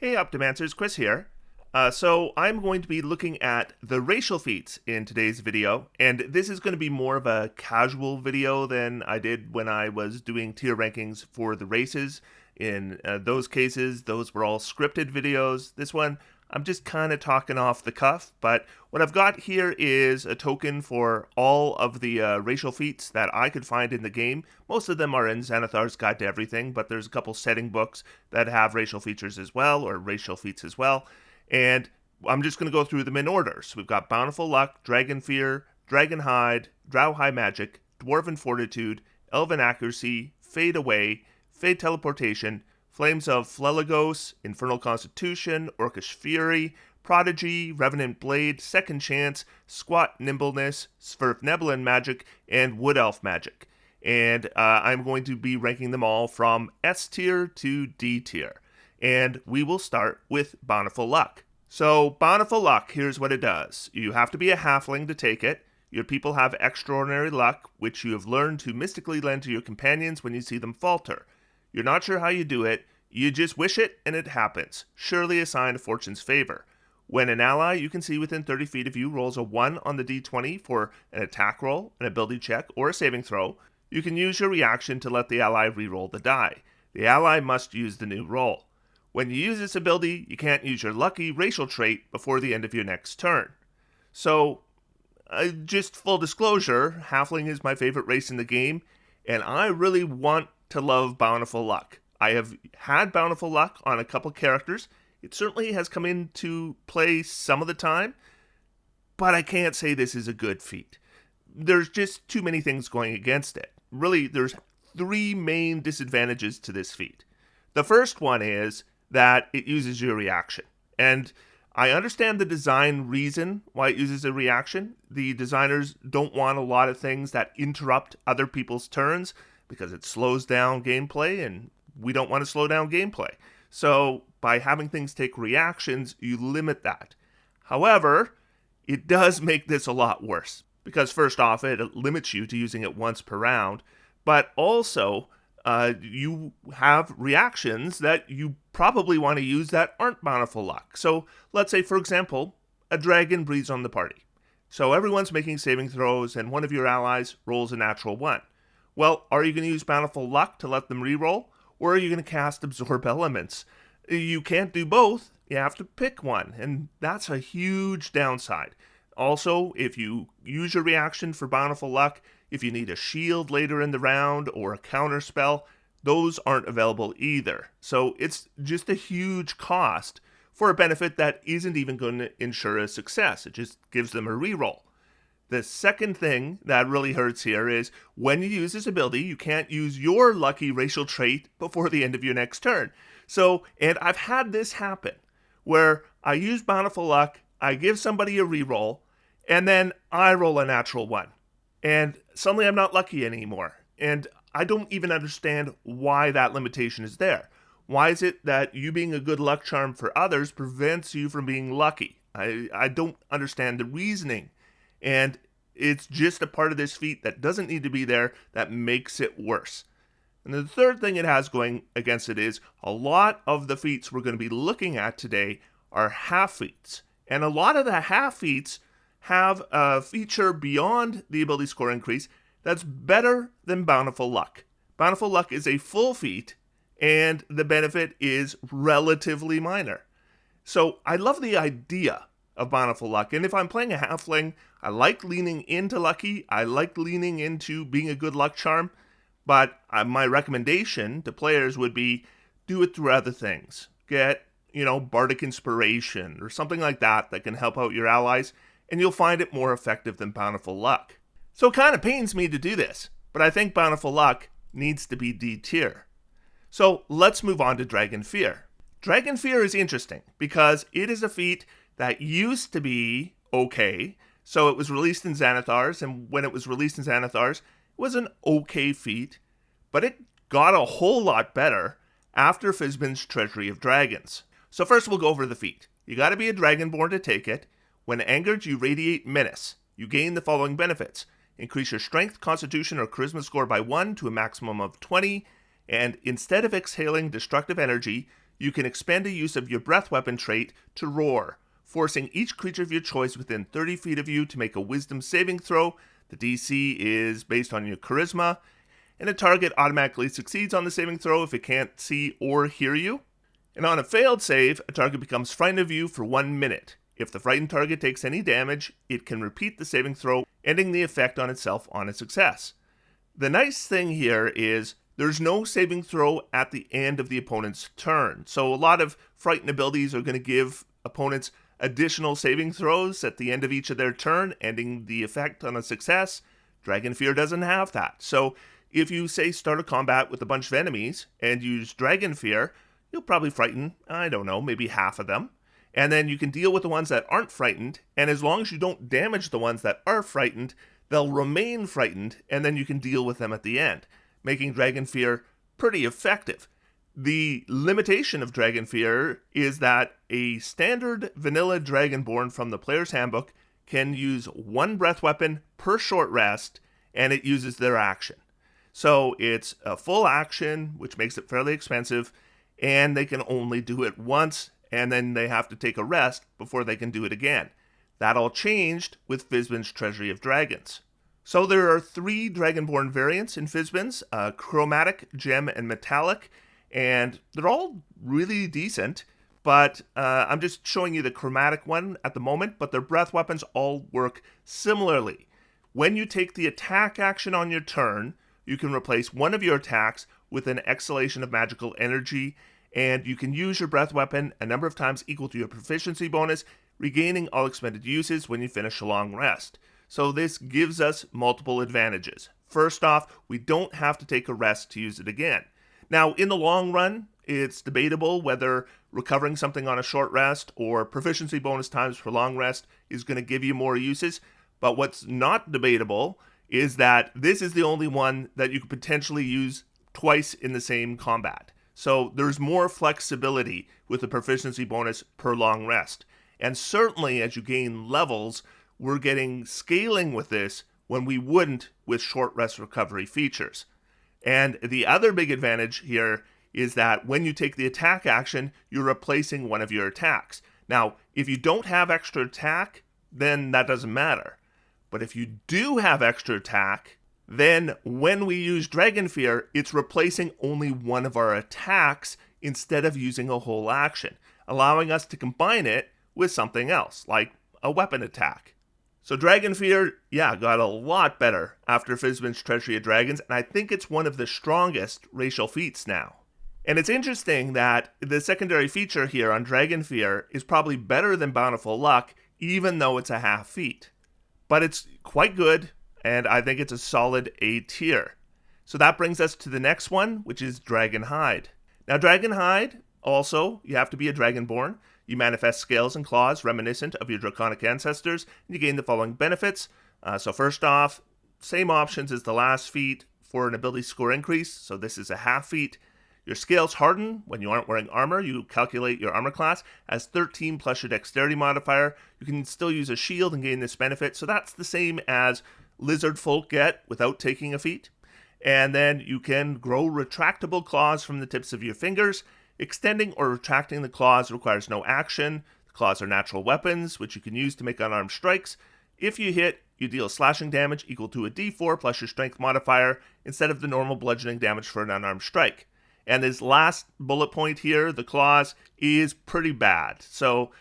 Hey Optimancers, Chris here. So I'm going to be looking at the racial feats in today's video, and this is going to be more of a casual video than I did when I was doing tier rankings for the races. In those cases, those were all scripted videos. This one, I'm just kind of talking off the cuff, but what I've got here is a token for all of the racial feats that I could find in the game. Most of them are in Xanathar's Guide to Everything, but there's a couple setting books that have racial features as well, or racial feats as well. And I'm just going to go through them in order. So we've got Bountiful Luck, Dragon Fear, Dragon Hide, Drow High Magic, Dwarven Fortitude, Elven Accuracy, Fade Away, Fey Teleportation, Flames of Phlegethos, Infernal Constitution, Orcish Fury, Prodigy, Revenant Blade, Second Chance, Squat Nimbleness, Svirfneblin Magic, and Wood Elf Magic. And I'm going to be ranking them all from S tier to D tier. And we will start with Bountiful Luck. So, Bountiful Luck, here's what it does. You have to be a halfling to take it. Your people have extraordinary luck, which you have learned to mystically lend to your companions when you see them falter. You're not sure how you do it, you just wish it and it happens, surely a sign of fortune's favor. When an ally you can see within 30 feet of you rolls a 1 on the d20 for an attack roll, an ability check, or a saving throw, you can use your reaction to let the ally re-roll the die. The ally must use the new roll. When you use this ability, you can't use your lucky racial trait before the end of your next turn. So, just full disclosure, Halfling is my favorite race in the game, and I really want to love Bountiful Luck. I have had Bountiful Luck on a couple characters. It certainly has come into play some of the time, but I can't say this is a good feat. There's just too many things going against it. Really, there's 3 main disadvantages to this feat. The first one is that it uses your reaction. And I understand the design reason why it uses a reaction. The designers don't want a lot of things that interrupt other people's turns because it slows down gameplay, and we don't want to slow down gameplay. So by having things take reactions, you limit that. However, it does make this a lot worse because first off, it limits you to using it once per round, but also you have reactions that you probably want to use that aren't Bountiful Luck. So let's say, for example, a dragon breathes on the party. So everyone's making saving throws and one of your allies rolls a natural 1. Well, are you going to use Bountiful Luck to let them reroll, or are you going to cast Absorb Elements? You can't do both. You have to pick one, and that's a huge downside. Also, if you use your reaction for Bountiful Luck, if you need a shield later in the round or a counter spell, those aren't available either. So it's just a huge cost for a benefit that isn't even going to ensure a success. It just gives them a reroll. The second thing that really hurts here is when you use this ability, you can't use your lucky racial trait before the end of your next turn. So, and I've had this happen where I use Bountiful Luck, I give somebody a reroll, and then I roll a natural 1. And suddenly I'm not lucky anymore. And I don't even understand why that limitation is there. Why is it that you being a good luck charm for others prevents you from being lucky? I don't understand the reasoning. And it's just a part of this feat that doesn't need to be there that makes it worse. And the third thing it has going against it is a lot of the feats we're going to be looking at today are half feats. And a lot of the half feats have a feature beyond the ability score increase that's better than Bountiful Luck. Bountiful Luck is a full feat, and the benefit is relatively minor. So I love the idea of Bountiful Luck, and if I'm playing a halfling, I like leaning into lucky, I like leaning into being a good luck charm, but my recommendation to players would be do it through other things. Get, Bardic Inspiration or something like that can help out your allies, and you'll find it more effective than Bountiful Luck. So it kind of pains me to do this, but I think Bountiful Luck needs to be D tier. So let's move on to Dragon Fear. Dragon Fear is interesting because it is a feat that used to be okay. So it was released in Xanathar's, and when it was released in Xanathar's, it was an okay feat, but it got a whole lot better after Fizban's Treasury of Dragons. So first we'll go over the feat. You gotta be a Dragonborn to take it. When angered, you radiate menace. You gain the following benefits. Increase your strength, constitution, or charisma score by 1 to a maximum of 20, and instead of exhaling destructive energy, you can expend a use of your breath weapon trait to Roar, forcing each creature of your choice within 30 feet of you to make a wisdom saving throw. The DC is based on your charisma, and a target automatically succeeds on the saving throw if it can't see or hear you. And on a failed save, a target becomes frightened of you for 1 minute. If the frightened target takes any damage, it can repeat the saving throw, ending the effect on itself on a success. The nice thing here is there's no saving throw at the end of the opponent's turn. So a lot of frightened abilities are going to give opponents additional saving throws at the end of each of their turn, ending the effect on a success. Dragon Fear doesn't have that. So if you, say, start a combat with a bunch of enemies and use Dragon Fear, you'll probably frighten, I don't know, maybe half of them. And then you can deal with the ones that aren't frightened, and as long as you don't damage the ones that are frightened, they'll remain frightened, and then you can deal with them at the end, making Dragon Fear pretty effective. The limitation of Dragon Fear is that a standard vanilla Dragonborn from the player's handbook can use 1 breath weapon per short rest, and it uses their action. So it's a full action, which makes it fairly expensive, and they can only do it once, and then they have to take a rest before they can do it again. That all changed with Fizban's Treasury of Dragons. So there are 3 Dragonborn variants in Fizban's, Chromatic, Gem, and Metallic, and they're all really decent, but I'm just showing you the Chromatic one at the moment, but their breath weapons all work similarly. When you take the attack action on your turn, you can replace one of your attacks with an exhalation of magical energy, and you can use your breath weapon a number of times equal to your proficiency bonus, regaining all expended uses when you finish a long rest. So this gives us multiple advantages. First off, we don't have to take a rest to use it again. Now, in the long run, it's debatable whether recovering something on a short rest or proficiency bonus times for long rest is going to give you more uses, but what's not debatable is that this is the only one that you could potentially use twice in the same combat. So there's more flexibility with the proficiency bonus per long rest. And certainly as you gain levels, we're getting scaling with this when we wouldn't with short rest recovery features. And the other big advantage here is that when you take the attack action, you're replacing one of your attacks. Now, if you don't have extra attack, then that doesn't matter. But if you do have extra attack, then when we use Dragon Fear, it's replacing only one of our attacks instead of using a whole action, allowing us to combine it with something else, like a weapon attack. So Dragon Fear, got a lot better after Fizban's Treasury of Dragons, and I think it's one of the strongest racial feats now. And it's interesting that the secondary feature here on Dragon Fear is probably better than Bountiful Luck, even though it's a half feat. But it's quite good, and I think it's a solid A tier. So that brings us to the next one, which is Dragon Hide. Now Dragon Hide, also, you have to be a Dragonborn. You manifest scales and claws reminiscent of your draconic ancestors, and you gain the following benefits. So first off, same options as the last feat for an ability score increase, so this is a half feat. Your scales harden when you aren't wearing armor. You calculate your armor class as 13 plus your dexterity modifier. You can still use a shield and gain this benefit, so that's the same as lizard folk get without taking a feat. And then you can grow retractable claws from the tips of your fingers. Extending or retracting the claws requires no action. The claws are natural weapons, which you can use to make unarmed strikes. If you hit, you deal slashing damage equal to a d4 plus your strength modifier instead of the normal bludgeoning damage for an unarmed strike. And this last bullet point here, the claws, is pretty bad. So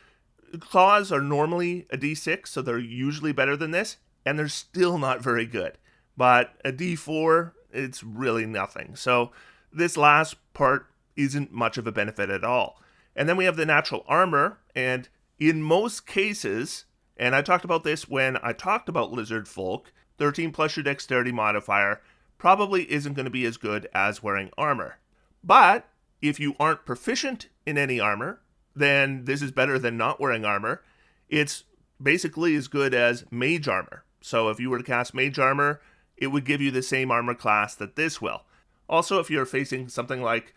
claws are normally a d6, so they're usually better than this, and they're still not very good. But a d4, it's really nothing. So this last part isn't much of a benefit at all. And then we have the natural armor, and in most cases, and I talked about this when I talked about lizard folk, 13 plus your dexterity modifier probably isn't going to be as good as wearing armor. But if you aren't proficient in any armor, then this is better than not wearing armor. It's basically as good as mage armor. So if you were to cast mage armor, it would give you the same armor class that this will. Also, if you're facing something like,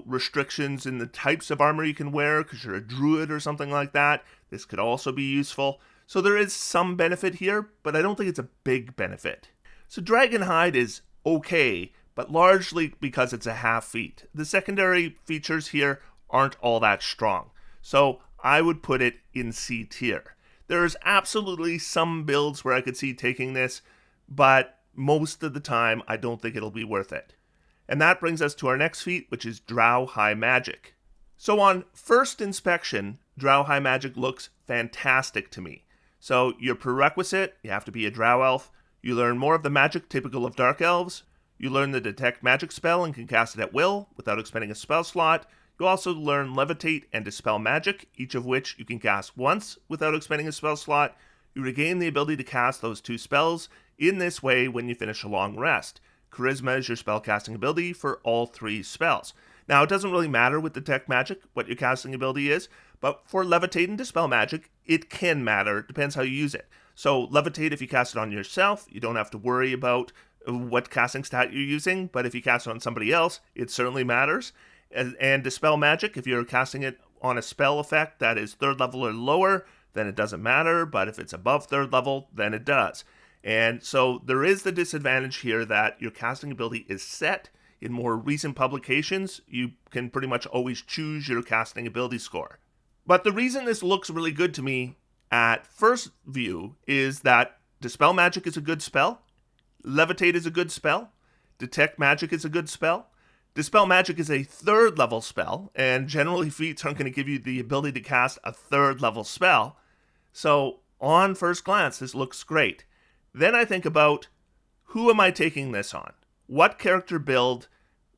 restrictions in the types of armor you can wear because you're a druid or something like that, this could also be useful. So there is some benefit here, but I don't think it's a big benefit. So Dragon Hide is okay, but largely because it's a half feat. The secondary features here aren't all that strong. So I would put it in C tier. There's absolutely some builds where I could see taking this, but most of the time I don't think it'll be worth it. And that brings us to our next feat, which is Drow High Magic. So on first inspection, Drow High Magic looks fantastic to me. So your prerequisite, you have to be a Drow elf. You learn more of the magic typical of Dark Elves. You learn the Detect Magic spell and can cast it at will without expending a spell slot. You also learn Levitate and Dispel Magic, each of which you can cast once without expending a spell slot. You regain the ability to cast those two spells in this way when you finish a long rest. Charisma is your spellcasting ability for all three spells. Now, it doesn't really matter with Detect Magic what your casting ability is, but for Levitate and Dispel Magic, it can matter. It depends how you use it. So Levitate, if you cast it on yourself, you don't have to worry about what casting stat you're using, but if you cast it on somebody else, it certainly matters. And Dispel Magic, if you're casting it on a spell effect that is 3rd level or lower, then it doesn't matter, but if it's above 3rd level, then it does. And so there is the disadvantage here that your casting ability is set. In more recent publications, you can pretty much always choose your casting ability score. But the reason this looks really good to me at first view is that Dispel Magic is a good spell, Levitate is a good spell, Detect Magic is a good spell. Dispel Magic is a 3rd level spell, and generally feats aren't going to give you the ability to cast a 3rd level spell. So on first glance, this looks great. Then I think about, who am I taking this on? What character build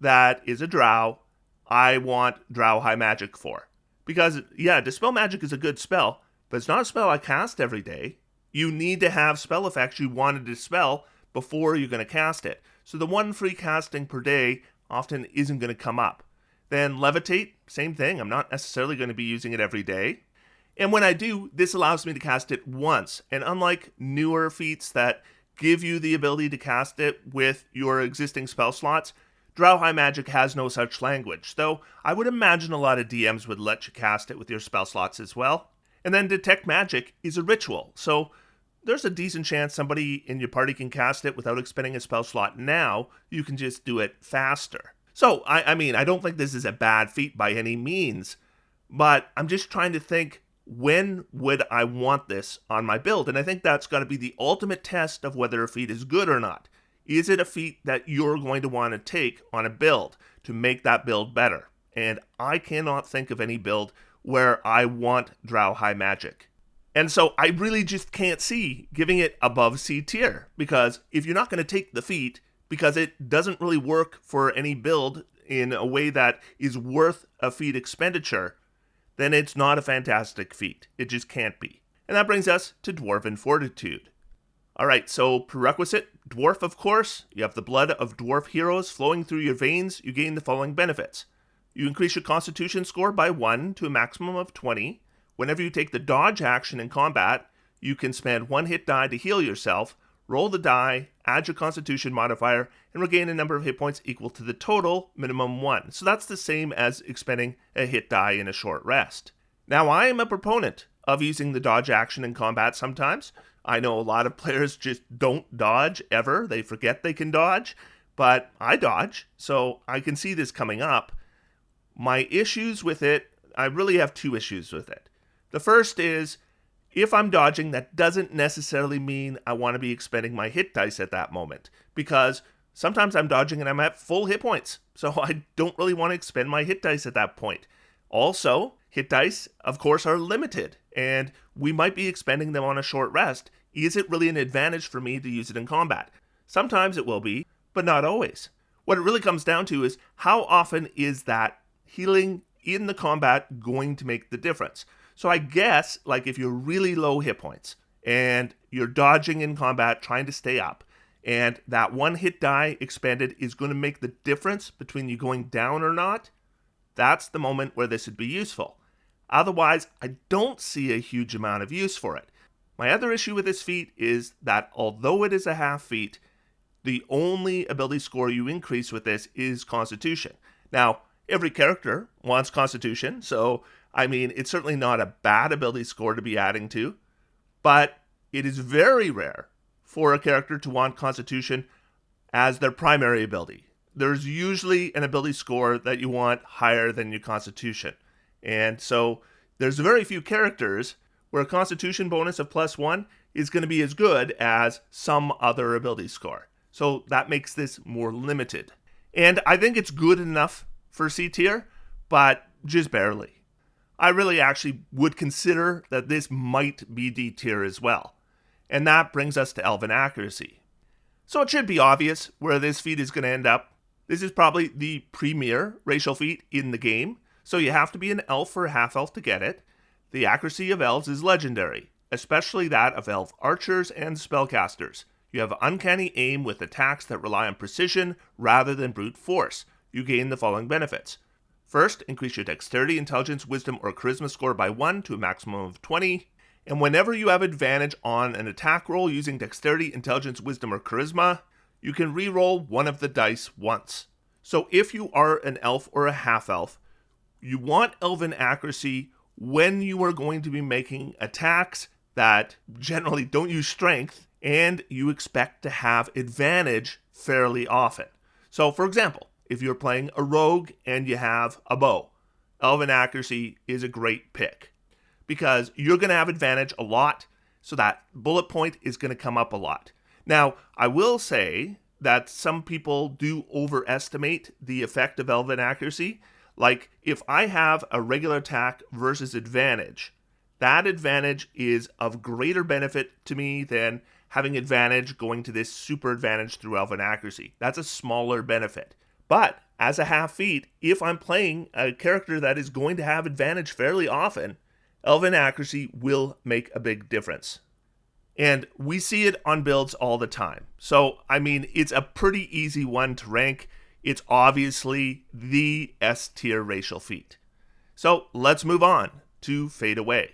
that is a Drow I want Drow High Magic for? Because, yeah, Dispel Magic is a good spell, but it's not a spell I cast every day. You need to have spell effects you want to dispel before you're going to cast it. So the one free casting per day often isn't going to come up. Then Levitate, same thing. I'm not necessarily going to be using it every day. And when I do, this allows me to cast it once. And unlike newer feats that give you the ability to cast it with your existing spell slots, Drow High Magic has no such language, though I would imagine a lot of DMs would let you cast it with your spell slots as well. And then Detect Magic is a ritual, so there's a decent chance somebody in your party can cast it without expending a spell slot now. You can just do it faster. So, I mean, I don't think this is a bad feat by any means, but I'm just trying to think, when would I want this on my build? And I think that's got to be the ultimate test of whether a feat is good or not. Is it a feat that you're going to want to take on a build to make that build better? And I cannot think of any build where I want Drow High Magic. And so I really just can't see giving it above C tier, because if you're not going to take the feat because it doesn't really work for any build in a way that is worth a feat expenditure, then it's not a fantastic feat. It just can't be. And that brings us to Dwarven Fortitude. Alright, so prerequisite, dwarf of course. You have the blood of dwarf heroes flowing through your veins. You gain the following benefits. You increase your constitution score by 1 to a maximum of 20. Whenever you take the dodge action in combat, you can spend 1 hit die to heal yourself, roll the die, add your constitution modifier, and regain a number of hit points equal to the total, minimum 1. So that's the same as expending a hit die in a short rest. Now, I am a proponent of using the dodge action in combat sometimes. I know a lot of players just don't dodge ever. They forget they can dodge, but I dodge, so I can see this coming up. My issues with it, I really have 2 issues with it. The first is, if I'm dodging, that doesn't necessarily mean I want to be expending my hit dice at that moment, because sometimes I'm dodging and I'm at full hit points, so I don't really want to expend my hit dice at that point. Also, hit dice, of course, are limited, and we might be expending them on a short rest. Is it really an advantage for me to use it in combat? Sometimes it will be, but not always. What it really comes down to is, how often is that healing in the combat going to make the difference? So I guess, like, if you're really low hit points and you're dodging in combat, trying to stay up, and that 1 hit die expended is going to make the difference between you going down or not, that's the moment where this would be useful. Otherwise, I don't see a huge amount of use for it. My other issue with this feat is that although it is a half feat, the only ability score you increase with this is Constitution. Now, every character wants Constitution, so, I mean, it's certainly not a bad ability score to be adding to, but it is very rare for a character to want Constitution as their primary ability. There's usually an ability score that you want higher than your Constitution. And so there's very few characters where a Constitution bonus of +1 is going to be as good as some other ability score. So that makes this more limited. And I think it's good enough for C tier, but just barely. I really actually would consider that this might be D tier as well. And that brings us to Elven Accuracy. So it should be obvious where this feat is going to end up. This is probably the premier racial feat in the game, so you have to be an elf or a half-elf to get it. The accuracy of elves is legendary, especially that of elf archers and spellcasters. You have uncanny aim with attacks that rely on precision rather than brute force. You gain the following benefits. First, increase your dexterity, intelligence, wisdom, or charisma score by 1 to a maximum of 20. And whenever you have advantage on an attack roll using dexterity, intelligence, wisdom, or charisma, you can re-roll one of the dice once. So if you are an elf or a half-elf, you want Elven Accuracy when you are going to be making attacks that generally don't use strength, and you expect to have advantage fairly often. So for example, if you're playing a rogue and you have a bow, Elven Accuracy is a great pick because you're going to have advantage a lot, so that bullet point is going to come up a lot. Now, I will say that some people do overestimate the effect of Elven Accuracy. Like, if I have a regular attack versus advantage, that advantage is of greater benefit to me than having advantage going to this super advantage through Elven Accuracy. That's a smaller benefit. But as a half feat, if I'm playing a character that is going to have advantage fairly often, Elven Accuracy will make a big difference. And we see it on builds all the time. So, I mean, it's a pretty easy one to rank. It's obviously the S tier racial feat. So, let's move on to Fade Away.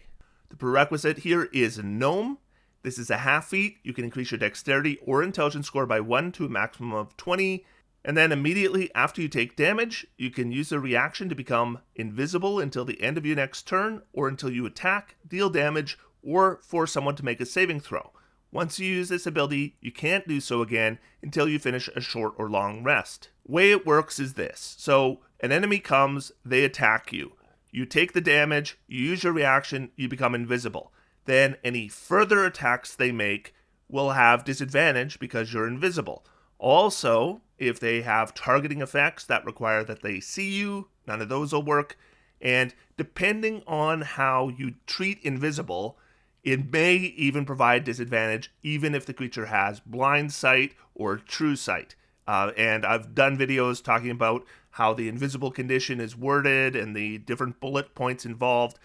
The prerequisite here is Gnome. This is a half feat. You can increase your dexterity or intelligence score by 1 to a maximum of 20. And then immediately after you take damage, you can use the reaction to become invisible until the end of your next turn, or until you attack, deal damage, or force someone to make a saving throw. Once you use this ability, you can't do so again until you finish a short or long rest. Way it works is this. So an enemy comes, they attack you. You take the damage, you use your reaction, you become invisible. Then any further attacks they make will have disadvantage because you're invisible. Also, if they have targeting effects that require that they see you, none of those will work. And depending on how you treat invisible, it may even provide disadvantage even if the creature has blind sight or true sight. And I've done videos talking about how the invisible condition is worded and the different bullet points involved.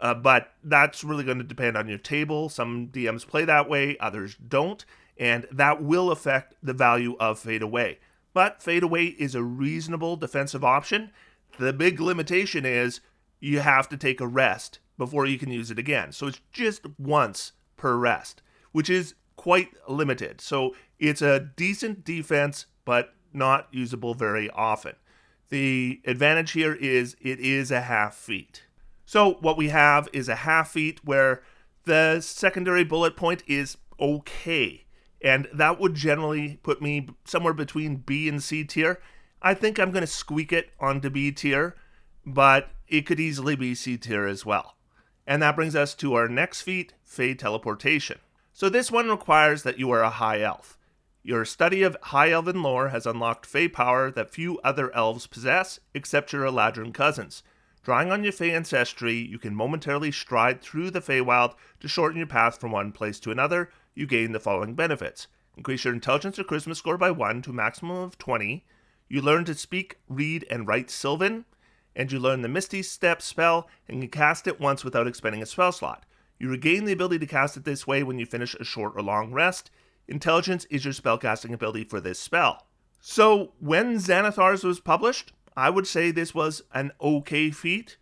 But that's really going to depend on your table. Some DMs play that way, others don't. And that will affect the value of Fade Away. But Fade Away is a reasonable defensive option. The big limitation is you have to take a rest before you can use it again. So it's just once per rest, which is quite limited. So it's a decent defense, but not usable very often. The advantage here is it is a half feat. So what we have is a half feat where the secondary bullet point is okay. And that would generally put me somewhere between B and C tier. I think I'm going to squeak it onto B tier, but it could easily be C tier as well. And that brings us to our next feat, Fey Teleportation. So this one requires that you are a high elf. Your study of high elven lore has unlocked Fey power that few other elves possess, except your Eladrin cousins. Drawing on your Fey ancestry, you can momentarily stride through the Feywild to shorten your path from one place to another. You gain the following benefits. Increase your intelligence or charisma score by 1 to a maximum of 20. You learn to speak, read, and write Sylvan. And you learn the Misty Step spell and can cast it once without expending a spell slot. You regain the ability to cast it this way when you finish a short or long rest. Intelligence is your spellcasting ability for this spell. So when Xanathar's was published, I would say this was an okay feat.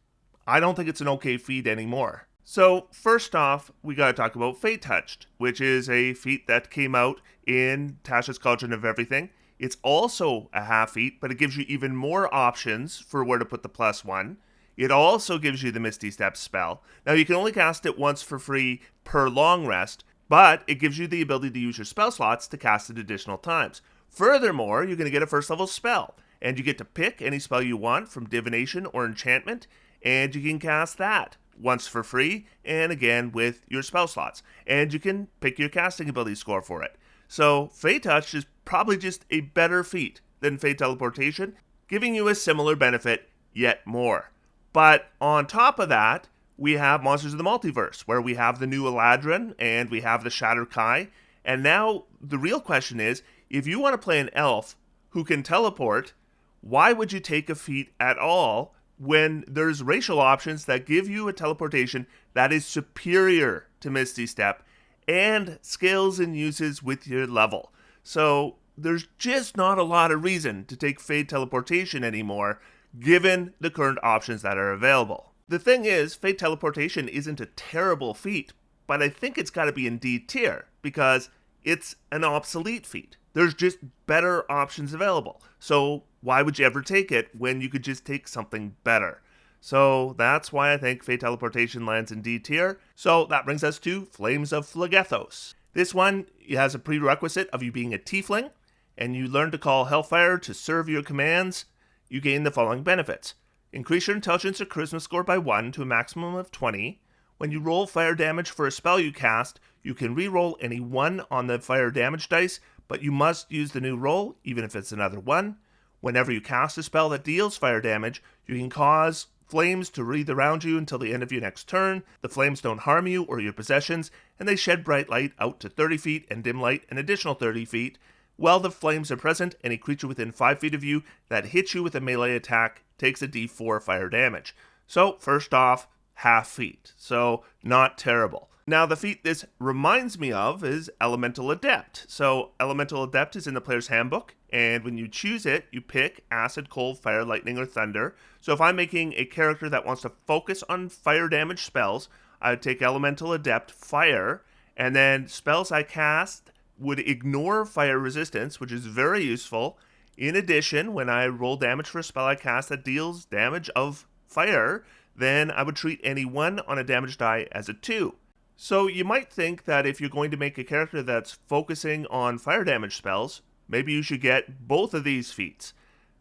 I don't think it's an okay feat anymore. So first off, we gotta talk about Fey Touched, which is a feat that came out in Tasha's Cauldron of Everything. It's also a half feat, but it gives you even more options for where to put the +1. It also gives you the Misty Step spell. Now you can only cast it once for free per long rest, but it gives you the ability to use your spell slots to cast it additional times. Furthermore, you're going to get a first level spell, and you get to pick any spell you want from Divination or Enchantment, and you can cast that once for free, and again with your spell slots. And you can pick your casting ability score for it. So Fey Touch is probably just a better feat than Fey Teleportation, giving you a similar benefit, yet more. But on top of that, we have Monsters of the Multiverse, where we have the new Eladrin, and we have the Shattered Kai. And now the real question is, if you want to play an elf who can teleport, why would you take a feat at all when there's racial options that give you a teleportation that is superior to Misty Step and scales and uses with your level? So there's just not a lot of reason to take Fey Teleportation anymore, given the current options that are available. The thing is, Fey Teleportation isn't a terrible feat, but I think it's got to be in D tier, because it's an obsolete feat. There's just better options available. So why would you ever take it when you could just take something better? So that's why I think Fey Teleportation lands in D tier. So that brings us to Flames of Phlegethos. This one has a prerequisite of you being a tiefling, and you learn to call Hellfire to serve your commands. You gain the following benefits. Increase your intelligence or charisma score by 1 to a maximum of 20. When you roll fire damage for a spell you cast, you can re-roll any 1 on the fire damage dice, but you must use the new roll, even if it's another 1. Whenever you cast a spell that deals fire damage, you can cause flames to wreath around you until the end of your next turn. The flames don't harm you or your possessions, and they shed bright light out to 30 feet and dim light an additional 30 feet. While the flames are present, any creature within 5 feet of you that hits you with a melee attack takes a d4 fire damage. So, first off, half feat. So, not terrible. Now, the feat this reminds me of is Elemental Adept. So, Elemental Adept is in the player's handbook, and when you choose it, you pick Acid, Cold, Fire, Lightning, or Thunder. So, if I'm making a character that wants to focus on fire damage spells, I would take Elemental Adept Fire, and then spells I cast would ignore fire resistance, which is very useful. In addition, when I roll damage for a spell I cast that deals damage of fire, then I would treat any 1 on a damage die as a 2. So you might think that if you're going to make a character that's focusing on fire damage spells, maybe you should get both of these feats.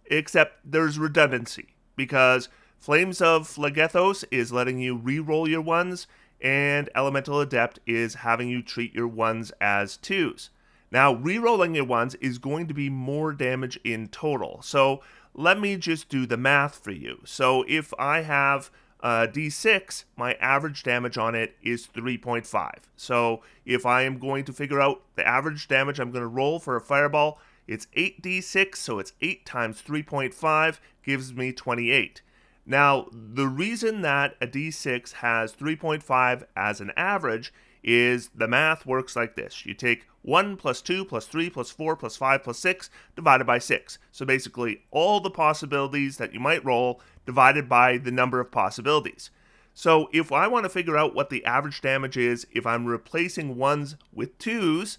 Except there's redundancy, because Flames of Phlegethos is letting you re-roll your 1s, and Elemental Adept is having you treat your 1s as 2s. Now, re-rolling your 1s is going to be more damage in total. So let me just do the math for you. So if I have d6, my average damage on it is 3.5. So if I am going to figure out the average damage I'm going to roll for a fireball, it's 8d6, so it's 8 times 3.5 gives me 28. Now, the reason that a d6 has 3.5 as an average is the math works like this. You take 1 plus 2 plus 3 plus 4 plus 5 plus 6 divided by 6. So basically, all the possibilities that you might roll divided by the number of possibilities. So if I want to figure out what the average damage is if I'm replacing 1s with 2s,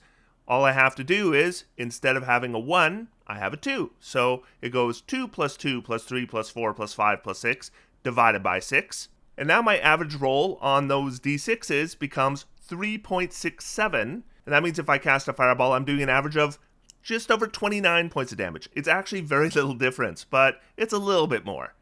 all I have to do is, instead of having a 1, I have a 2. So it goes 2 plus 2 plus 3 plus 4 plus 5 plus 6 divided by 6. And now my average roll on those d6s becomes 3.67. And that means if I cast a fireball, I'm doing an average of just over 29 points of damage. It's actually very little difference, but it's a little bit more.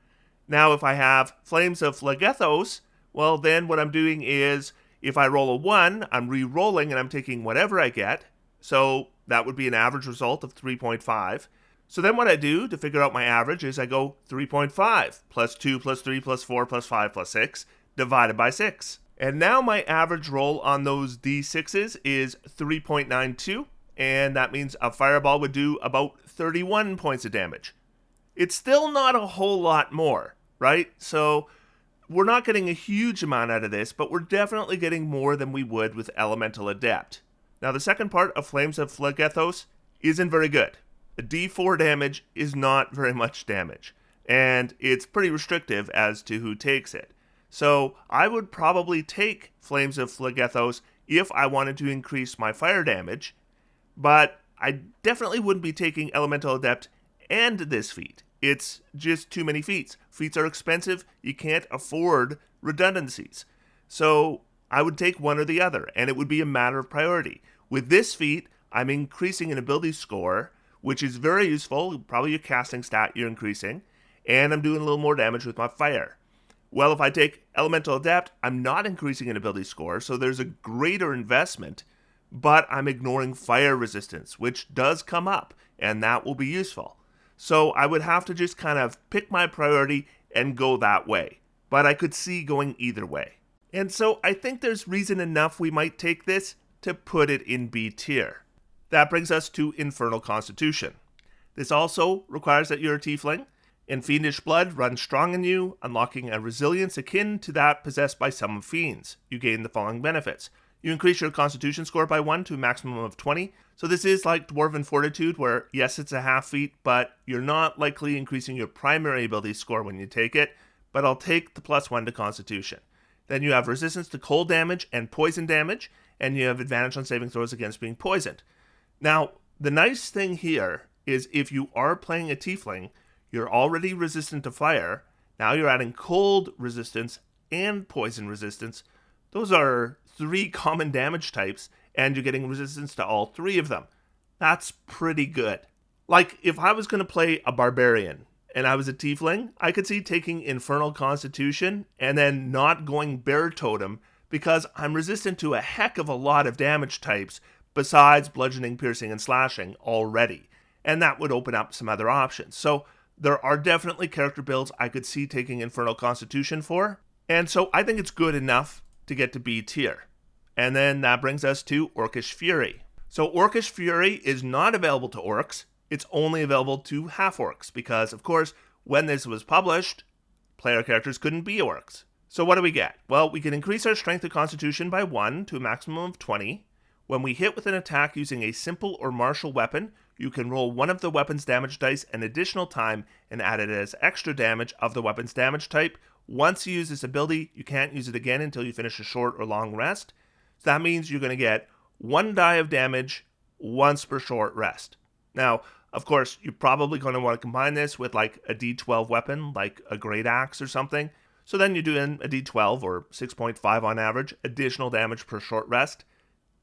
Now, if I have Flames of Phlegethos, well, then what I'm doing is, if I roll a 1, I'm re-rolling and I'm taking whatever I get. So that would be an average result of 3.5. So then what I do to figure out my average is I go 3.5 plus 2 plus 3 plus 4 plus 5 plus 6 divided by 6. And now my average roll on those d6s is 3.92, and that means a fireball would do about 31 points of damage. It's still not a whole lot more, right? So we're not getting a huge amount out of this, but we're definitely getting more than we would with Elemental Adept. Now, the second part of Flames of Phlegethos isn't very good. The d4 damage is not very much damage, and it's pretty restrictive as to who takes it. So I would probably take Flames of Phlegethos if I wanted to increase my fire damage, but I definitely wouldn't be taking Elemental Adept and this feat. It's just too many feats. Feats are expensive. You can't afford redundancies. So I would take one or the other, and it would be a matter of priority. With this feat, I'm increasing an ability score, which is very useful. Probably your casting stat you're increasing, and I'm doing a little more damage with my fire. Well, if I take Elemental Adept, I'm not increasing an ability score, so there's a greater investment, but I'm ignoring fire resistance, which does come up, and that will be useful. So I would have to just kind of pick my priority and go that way, but I could see going either way. And so I think there's reason enough we might take this to put it in B tier. That brings us to Infernal Constitution. This also requires that you're a tiefling, and fiendish blood runs strong in you, unlocking a resilience akin to that possessed by some fiends. You gain the following benefits. You increase your constitution score by 1 to a maximum of 20. So this is like Dwarven Fortitude, where yes, it's a half feat, but you're not likely increasing your primary ability score when you take it, but I'll take the +1 to constitution. Then you have resistance to cold damage and poison damage, and you have advantage on saving throws against being poisoned. Now, the nice thing here is if you are playing a tiefling, you're already resistant to fire, now you're adding cold resistance and poison resistance. Those are 3 common damage types, and you're getting resistance to all 3 of them. That's pretty good. Like, if I was going to play a barbarian, and I was a tiefling, I could see taking Infernal Constitution and then not going Bear Totem, because I'm resistant to a heck of a lot of damage types besides bludgeoning, piercing, and slashing already. And that would open up some other options. So there are definitely character builds I could see taking Infernal Constitution for. And so I think it's good enough to get to B tier. And then that brings us to Orcish Fury. So Orcish Fury is not available to orcs. It's only available to half-orcs, because, of course, when this was published, player characters couldn't be orcs. So what do we get? Well, we can increase our strength of constitution by 1 to a maximum of 20. When we hit with an attack using a simple or martial weapon, you can roll one of the weapon's damage dice an additional time and add it as extra damage of the weapon's damage type. Once you use this ability, you can't use it again until you finish a short or long rest. So that means you're going to get 1 die of damage once per short rest. Now, of course, you're probably going to want to combine this with like a D12 weapon, like a great axe or something. So then you're doing a D12 or 6.5 on average, additional damage per short rest.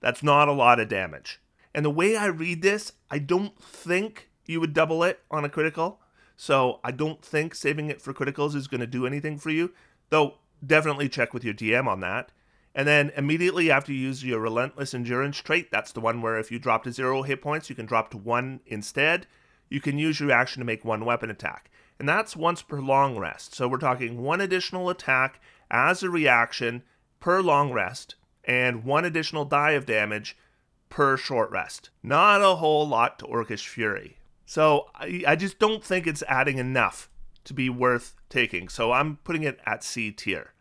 That's not a lot of damage. And the way I read this, I don't think you would double it on a critical. So I don't think saving it for criticals is going to do anything for you. Though, definitely check with your DM on that. And then immediately after you use your Relentless Endurance trait, that's the one where if you drop to 0 hit points, you can drop to 1 instead. You can use your action to make 1 weapon attack. And that's once per long rest. So we're talking 1 additional attack as a reaction per long rest, and 1 additional die of damage per short rest. Not a whole lot to Orcish Fury. So I just don't think it's adding enough to be worth taking. So I'm putting it at C tier.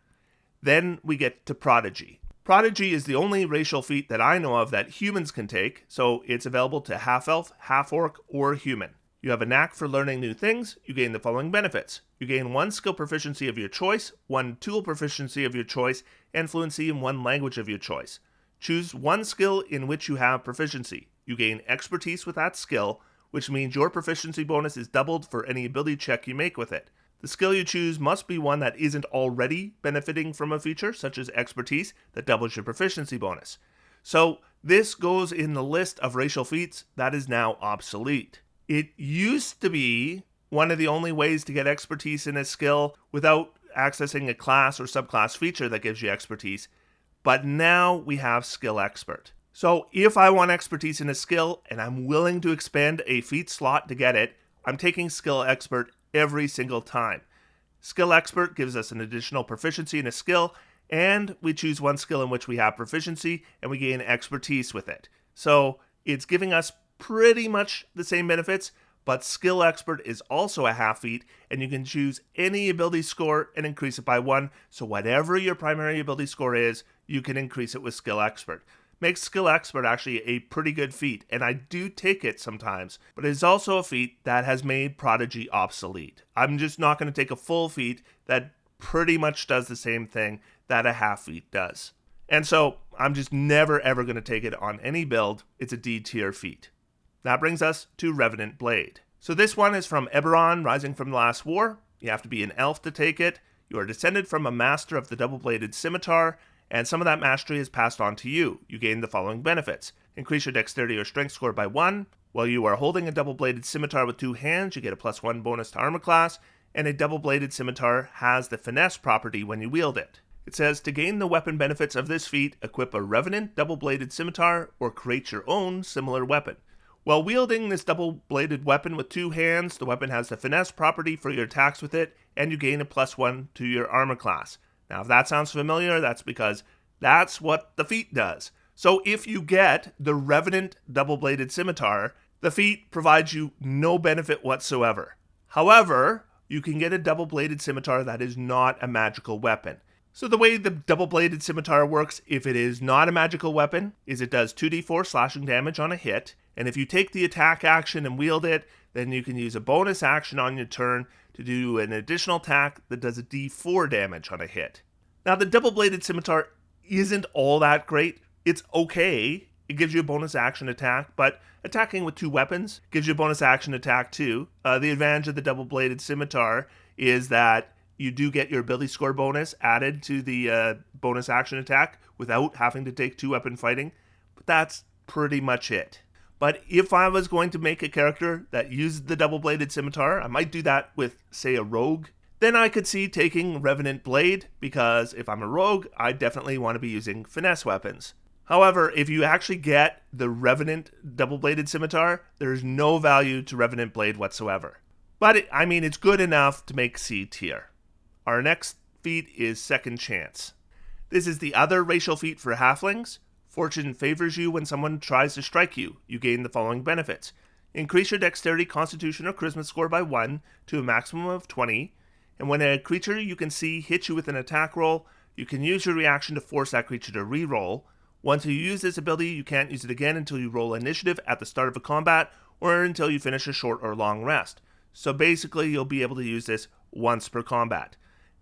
Then we get to Prodigy. Prodigy is the only racial feat that I know of that humans can take, so it's available to half-elf, half-orc, or human. You have a knack for learning new things. You gain the following benefits. You gain 1 skill proficiency of your choice, 1 tool proficiency of your choice, and fluency in 1 language of your choice. Choose 1 skill in which you have proficiency. You gain expertise with that skill, which means your proficiency bonus is doubled for any ability check you make with it. The skill you choose must be one that isn't already benefiting from a feature, such as expertise, that doubles your proficiency bonus. So this goes in the list of racial feats that is now obsolete. It used to be one of the only ways to get expertise in a skill without accessing a class or subclass feature that gives you expertise, but now we have Skill Expert. So if I want expertise in a skill and I'm willing to expend a feat slot to get it, I'm taking Skill Expert every single time. Skill Expert gives us an additional proficiency in a skill, and we choose 1 skill in which we have proficiency, and we gain expertise with it. So it's giving us pretty much the same benefits, but Skill Expert is also a half feat, and you can choose any ability score and increase it by 1, so whatever your primary ability score is, you can increase it with Skill Expert. Makes Skill Expert actually a pretty good feat, and I do take it sometimes, but it is also a feat that has made Prodigy obsolete. I'm just not going to take a full feat that pretty much does the same thing that a half feat does. And so I'm just never ever going to take it on any build. It's a D tier feat. That brings us to Revenant Blade. So this one is from Eberron, Rising from the Last War. You have to be an elf to take it. You are descended from a master of the double-bladed scimitar, and some of that mastery is passed on to you. You gain the following benefits. Increase your dexterity or strength score by 1. While you are holding a double-bladed scimitar with 2 hands, you get a +1 bonus to armor class. and a double-bladed scimitar has the finesse property when you wield it. It says, to gain the weapon benefits of this feat, equip a Revenant double-bladed scimitar or create your own similar weapon. While wielding this double-bladed weapon with two hands, the weapon has the finesse property for your attacks with it, and you gain a +1 to your armor class. Now, if that sounds familiar, that's because that's what the feat does. So if you get the Revenant double-bladed scimitar, the feat provides you no benefit whatsoever. However, you can get a double-bladed scimitar that is not a magical weapon. So the way the double-bladed scimitar works, if it is not a magical weapon, is it does 2d4 slashing damage on a hit, and if you take the attack action and wield it, then you can use a bonus action on your turn to do an additional attack that does a d4 damage on a hit. Now, the double-bladed scimitar isn't all that great. It's okay. It gives you a bonus action attack, but attacking with two weapons gives you a bonus action attack too. The advantage of the double-bladed scimitar is that you do get your ability score bonus added to the bonus action attack without having to take two-weapon fighting, but that's pretty much it. But if I was going to make a character that used the double-bladed scimitar, I might do that with, say, a rogue. Then I could see taking Revenant Blade, because if I'm a rogue, I definitely want to be using finesse weapons. However, if you actually get the Revenant double-bladed scimitar, there's no value to Revenant Blade whatsoever. But it's good enough to make C tier. Our next feat is Second Chance. This is the other racial feat for halflings. Fortune favors you when someone tries to strike you. You gain the following benefits. Increase your dexterity, constitution, or charisma score by 1 to a maximum of 20. And when a creature you can see hits you with an attack roll, you can use your reaction to force that creature to re-roll. Once you use this ability, you can't use it again until you roll initiative at the start of a combat or until you finish a short or long rest. So basically, you'll be able to use this once per combat.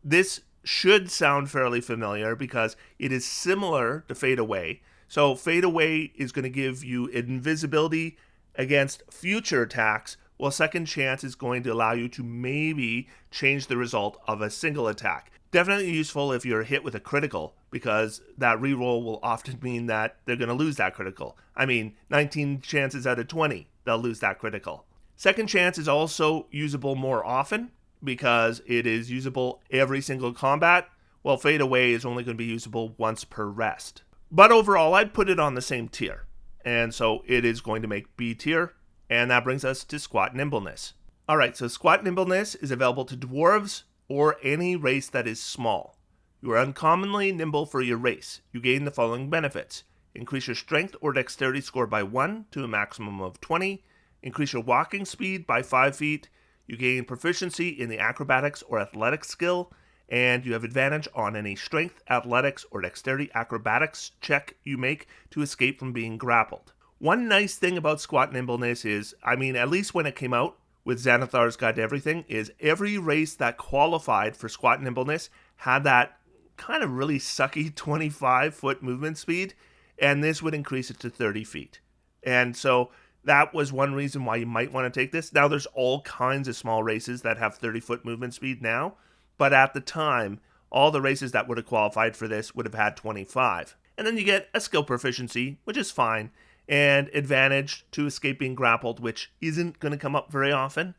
This should sound fairly familiar because it is similar to Fade Away. So Fade Away is going to give you invisibility against future attacks, while Second Chance is going to allow you to maybe change the result of a single attack. Definitely useful if you're hit with a critical, because that reroll will often mean that they're going to lose that critical. 19 chances out of 20, they'll lose that critical. Second Chance is also usable more often, because it is usable every single combat, while Fade Away is only going to be usable once per rest. But overall, I'd put it on the same tier, and so it is going to make B tier, and that brings us to Squat Nimbleness. Alright, so Squat Nimbleness is available to dwarves or any race that is small. You are uncommonly nimble for your race. You gain the following benefits. Increase your strength or dexterity score by 1 to a maximum of 20. Increase your walking speed by 5 feet. You gain proficiency in the acrobatics or athletics skill, and you have advantage on any strength, athletics, or dexterity acrobatics check you make to escape from being grappled. One nice thing about Squat Nimbleness is, at least when it came out with Xanathar's Guide to Everything, is every race that qualified for Squat Nimbleness had that kind of really sucky 25-foot movement speed, and this would increase it to 30 feet. And so that was one reason why you might want to take this. Now, there's all kinds of small races that have 30-foot movement speed now, but at the time, all the races that would have qualified for this would have had 25. And then you get a skill proficiency, which is fine, and advantage to escape being grappled, which isn't going to come up very often.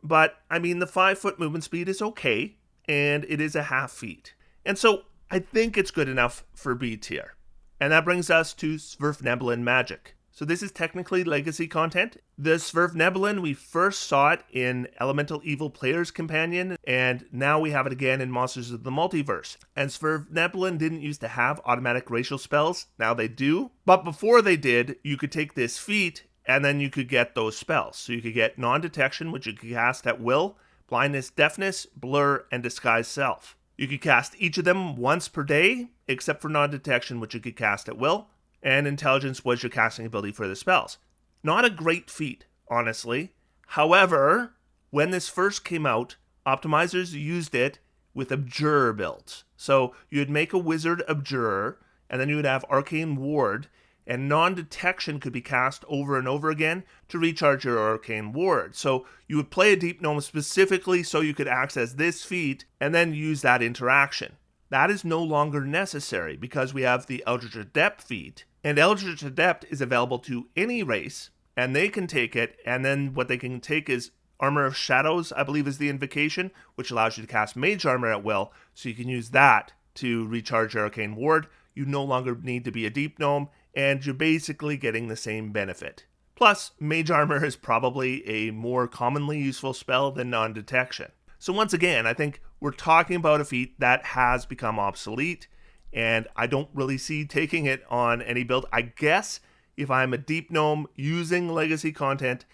But, the 5-foot movement speed is okay, and it is a half feet. And so, I think it's good enough for B tier. And that brings us to Svirfneblin Magic. So this is technically legacy content. The Svirfneblin, we first saw it in Elemental Evil Player's Companion, and now we have it again in Monsters of the Multiverse. And Svirfneblin didn't used to have automatic racial spells, now they do. But before they did, you could take this feat, and then you could get those spells. So you could get Non-Detection, which you could cast at will, Blindness, Deafness, Blur, and Disguise Self. You could cast each of them once per day, except for Non-Detection, which you could cast at will. And Intelligence was your casting ability for the spells. Not a great feat, honestly. However, when this first came out, optimizers used it with Abjurer builds. So you'd make a wizard Abjurer, and then you would have Arcane Ward, and Non-Detection could be cast over and over again to recharge your Arcane Ward. So you would play a Deep Gnome specifically so you could access this feat, and then use that interaction. That is no longer necessary because we have the Eldritch Adept feat, and Eldritch Adept is available to any race, and they can take it, and then what they can take is Armor of Shadows, I believe, is the invocation, which allows you to cast Mage Armor at will, so you can use that to recharge your Arcane Ward. You no longer need to be a Deep Gnome, and you're basically getting the same benefit. Plus, Mage Armor is probably a more commonly useful spell than Non-Detection. So once again, I think we're talking about a feat that has become obsolete, and I don't really see taking it on any build. I guess if I'm a Deep Gnome using Legacy content,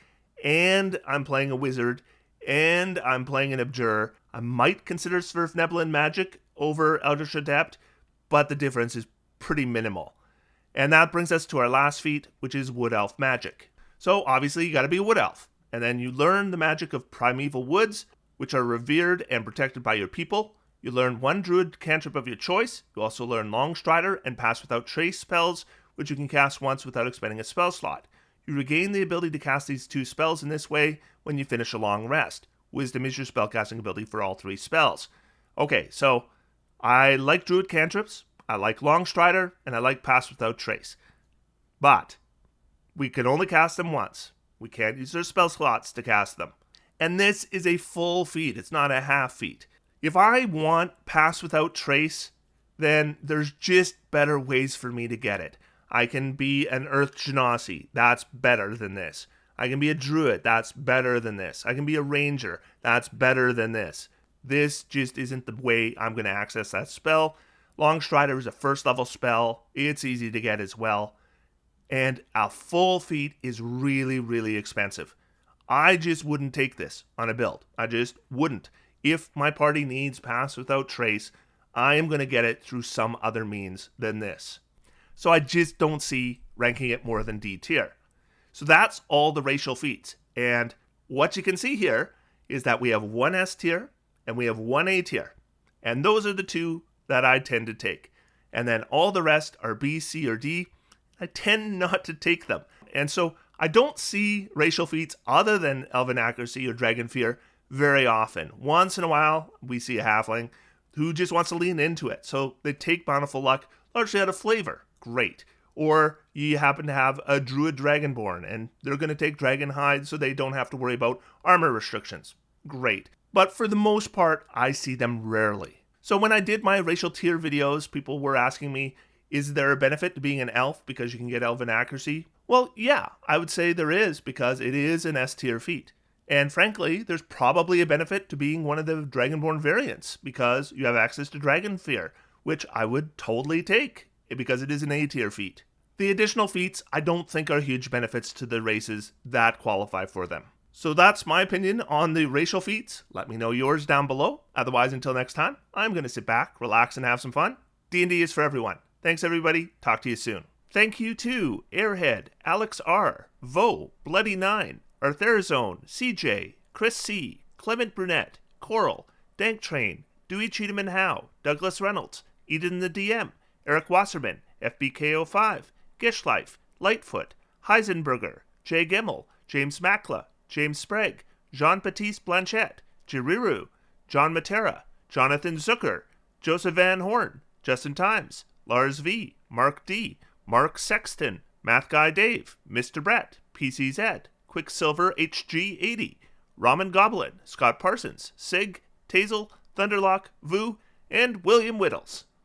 and I'm playing a Wizard, and I'm playing an Abjurer, I might consider Svirfneblin Magic over Eldritch Adept, but the difference is pretty minimal. And that brings us to our last feat, which is Wood Elf Magic. So obviously you gotta be a Wood Elf, and then you learn the magic of primeval woods, which are revered and protected by your people. You learn one Druid cantrip of your choice. You also learn Longstrider and Pass Without Trace spells, which you can cast once without expending a spell slot. You regain the ability to cast these 2 spells in this way when you finish a long rest. Wisdom is your spellcasting ability for all 3 spells. Okay, so I like Druid cantrips, I like Longstrider, and I like Pass Without Trace. But we can only cast them once. We can't use their spell slots to cast them. And this is a full feat, it's not a half feat. If I want Pass Without Trace, then there's just better ways for me to get it. I can be an Earth Genasi, that's better than this. I can be a Druid, that's better than this. I can be a Ranger, that's better than this. This just isn't the way I'm going to access that spell. Longstrider is a first level spell, it's easy to get as well. And a full feat is really, really expensive. I just wouldn't take this on a build. I just wouldn't. If my party needs Pass Without Trace, I am going to get it through some other means than this. So I just don't see ranking it more than D tier. So that's all the racial feats. And what you can see here is that we have one S tier and we have one A tier. And those are the 2 that I tend to take. And then all the rest are B, C, or D. I tend not to take them. And so I don't see racial feats other than Elven Accuracy or Dragon Fear very often. Once in a while, we see a halfling who just wants to lean into it. So they take Bountiful Luck largely out of flavor. Great. Or you happen to have a Druid Dragonborn and they're going to take Dragon Hide so they don't have to worry about armor restrictions. Great. But for the most part, I see them rarely. So when I did my racial tier videos, people were asking me, is there a benefit to being an elf because you can get Elven Accuracy? Well, yeah, I would say there is because it is an S tier feat. And frankly, there's probably a benefit to being one of the Dragonborn variants because you have access to Dragon Fear, which I would totally take because it is an A tier feat. The additional feats I don't think are huge benefits to the races that qualify for them. So that's my opinion on the racial feats. Let me know yours down below. Otherwise, until next time, I'm going to sit back, relax, and have some fun. D&D is for everyone. Thanks everybody. Talk to you soon. Thank you to Airhead, Alex R, Vo, Bloody 9, Artherzone, CJ, Chris C, Clement Brunette, Coral, Dank Train, Dewey Cheatham and Howe, Douglas Reynolds, Eden the DM, Eric Wasserman, FBKO5, Gishlife, Lightfoot, Heisenberger, Jay Gemmel, James Mackla, James Sprague, Jean-Baptiste Blanchette, Jiriru, John Matera, Jonathan Zucker, Joseph Van Horn, Justin Times, Lars V, Mark D, Mark Sexton, Math Guy Dave, Mr. Brett, PCZ, Quicksilver HG80, Ramen Goblin, Scott Parsons, Sig, Tazel, Thunderlock, Vu, and William Whittles.